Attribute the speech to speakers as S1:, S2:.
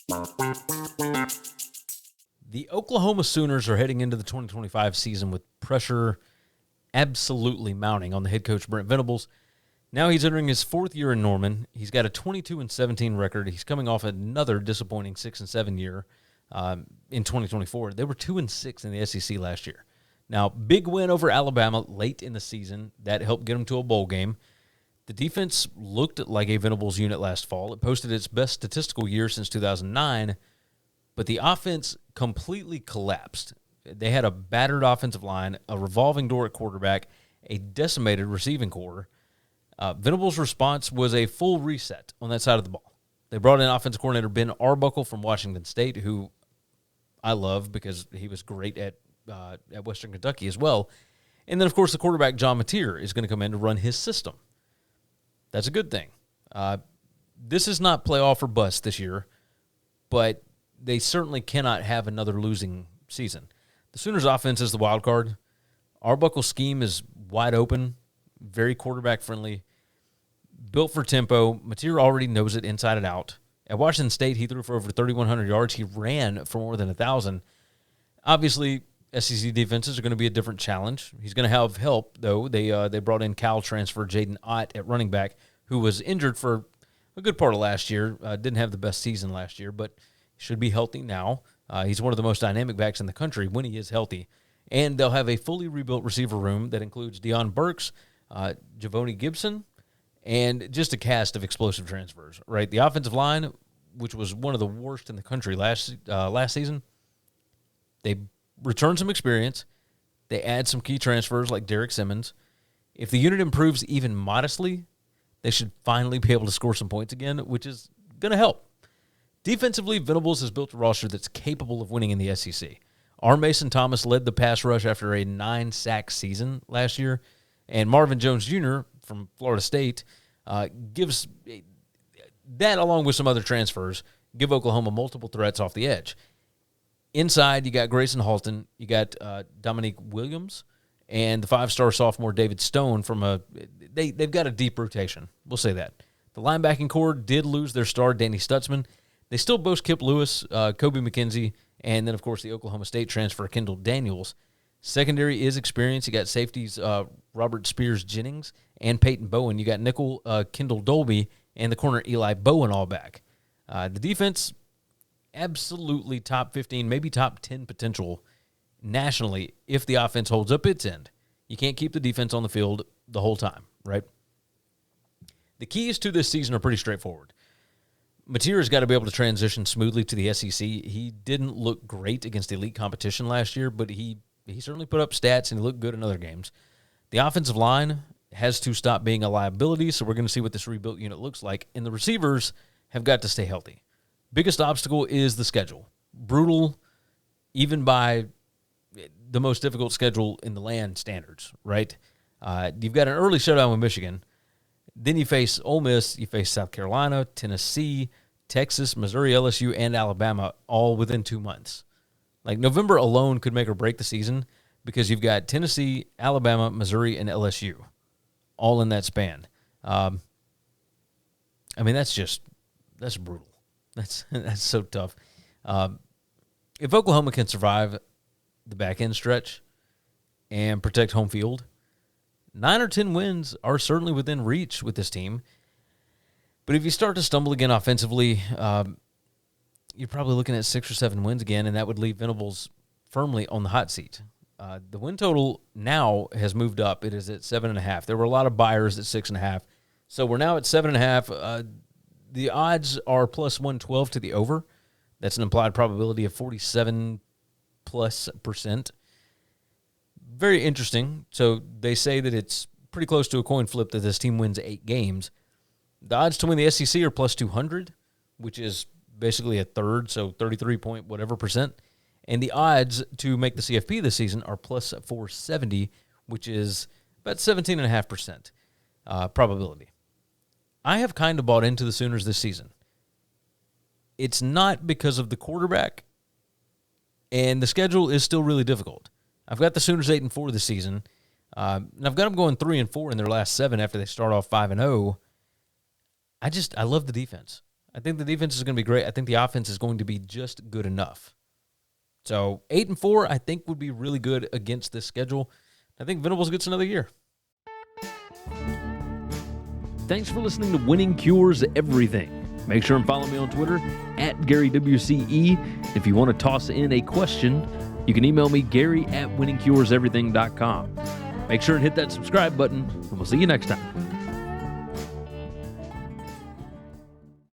S1: The Oklahoma Sooners are heading into the 2025 season with pressure absolutely mounting on the head coach, Brent Venables. Now he's entering his fourth year in Norman. He's got a 22-17 record. He's coming off another disappointing 6-7 year in 2024. They were 2-6 in the SEC last year. Now, big win over Alabama late in the season. That helped get them to a bowl game. The defense looked like a Venables unit last fall. It posted its best statistical year since 2009, but the offense completely collapsed. They had a battered offensive line, a revolving door at quarterback, a decimated receiving core. Venables' response was a full reset on that side of the ball. They brought in offensive coordinator Ben Arbuckle from Washington State, who I love because he was great at Western Kentucky as well. And then, of course, the quarterback, John Mateer, is going to come in to run his system. That's a good thing. This is not playoff or bust this year, but they certainly cannot have another losing season. The Sooners' offense is the wild card. Arbuckle's scheme is wide open, very quarterback-friendly, built for tempo. Mateer already knows it inside and out. At Washington State, he threw for over 3,100 yards. He ran for more than 1,000. Obviously, SEC defenses are going to be a different challenge. He's going to have help, though. They brought in Cal transfer Jaydn at running back, who was injured for a good part of last year. Didn't have the best season last year, but should be healthy now. He's one of the most dynamic backs in the country when he is healthy. And they'll have a fully rebuilt receiver room that includes Deion Burks, Javonte Gibson, and just a cast of explosive transfers, right? The offensive line, which was one of the worst in the country last season, they return some experience. They add some key transfers like Derek Simmons. If the unit improves even modestly, they should finally be able to score some points again, which is going to help. Defensively, Venables has built a roster that's capable of winning in the SEC. R. Mason Thomas led the pass rush after a 9-sack season last year, and Marvin Jones Jr. from Florida State gives that, along with some other transfers, give Oklahoma multiple threats off the edge. Inside, you got Grayson Halton, you got Dominique Williams, and the 5-star sophomore David Stone from they've got a deep rotation. We'll say that. The linebacking core did lose their star, Danny Stutzman. They still boast Kip Lewis, Kobe McKenzie, and then, of course, the Oklahoma State transfer, Kendall Daniels. Secondary is experienced. You got safeties Robert Spears-Jennings and Peyton Bowen. You got nickel Kendall Dolby and the corner Eli Bowen all back. The defense, absolutely top 15, maybe top 10 potential nationally if the offense holds up its end. You can't keep the defense on the field the whole time, right? The keys to this season are pretty straightforward. Mateer has got to be able to transition smoothly to the SEC. He didn't look great against elite competition last year, but he certainly put up stats and he looked good in other games. The offensive line has to stop being a liability, so we're going to see what this rebuilt unit looks like. And the receivers have got to stay healthy. Biggest obstacle is the schedule. Brutal, even by the most difficult schedule in the land standards, right? You've got an early showdown with Michigan. Then you face Ole Miss, you face South Carolina, Tennessee, Texas, Missouri, LSU, and Alabama all within 2 months. Like, November alone could make or break the season because you've got Tennessee, Alabama, Missouri, and LSU all in that span. I mean, that's brutal. That's so tough. If Oklahoma can survive the back end stretch and protect home field, 9 or 10 wins are certainly within reach with this team. But if you start to stumble again offensively, you're probably looking at 6 or 7 wins again, and that would leave Venables firmly on the hot seat. The win total now has moved up. It is at 7.5. There were a lot of buyers at 6.5. So we're now at 7.5. The odds are plus 112 to the over. That's an implied probability of 47+%. Very interesting. So they say that it's pretty close to a coin flip that this team wins 8 games. The odds to win the SEC are plus 200, which is basically a third, so 33 point whatever percent. And the odds to make the CFP this season are plus 470, which is about 17.5% probability. I have kind of bought into the Sooners this season. It's not because of the quarterback, and the schedule is still really difficult. I've got the Sooners 8-4 this season, and I've got them going 3-4 in their last 7 after they start off 5-0. I love the defense. I think the defense is going to be great. I think the offense is going to be just good enough. So 8-4, I think, would be really good against this schedule. I think Venables gets another year. Thanks for listening to Winning Cures Everything. Make sure and follow me on Twitter @GaryWCE. If you want to toss in a question, you can email me, Gary@winningcureseverything.com. Make sure and hit that subscribe button, and we'll see you next time.